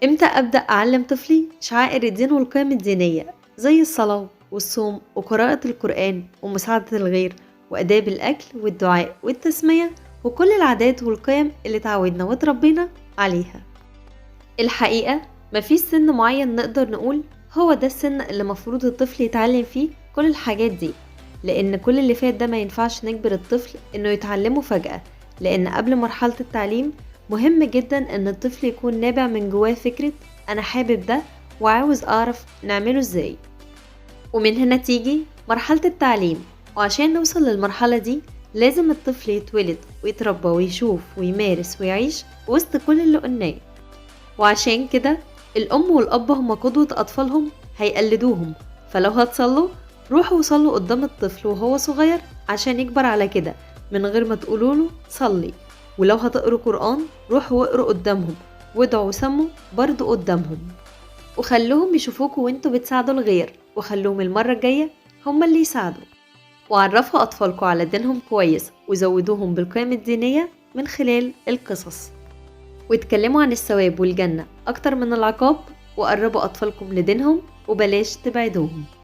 امتى أبدأ أعلم طفلي شعائر الدين والقيم الدينية زي الصلاة والصوم وقراءة القرآن ومساعدة الغير وآداب الأكل والدعاء والتسمية وكل العادات والقيم اللي اتعودنا وتربينا عليها؟ الحقيقة مفيش سن معين نقدر نقول هو ده السن اللي مفروض الطفل يتعلم فيه كل الحاجات دي، لأن كل اللي فات ده ما ينفعش نجبر الطفل إنه يتعلمه فجأة، لأن قبل مرحلة التعليم مهم جدا إن الطفل يكون نابع من جواه فكرة أنا حابب ده وعاوز أعرف نعمله إزاي. ومن هنا تيجي مرحلة التعليم، وعشان نوصل للمرحلة دي لازم الطفل يتولد ويتربى ويشوف ويمارس ويعيش وسط كل اللي قلناه. وعشان كده الأم والأب هما قدوة أطفالهم هيقلدوهم، فلو هتصلوا روحوا وصلوا قدام الطفل وهو صغير عشان يكبر على كده من غير ما تقولوله صلي، ولو هتقروا قرآن روحوا واقروا قدامهم وادعوا وسموا برضو قدامهم، وخلوهم يشوفوكوا وانتوا بتساعدوا الغير، وخلوهم المرة الجاية هما اللي يساعدوا. وعرفوا أطفالكوا على دينهم كويس وزودوهم بالقيم الدينية من خلال القصص، واتكلموا عن الثواب والجنة أكتر من العقاب، وقربوا أطفالكم لدينهم وبلاش تبعدوهم.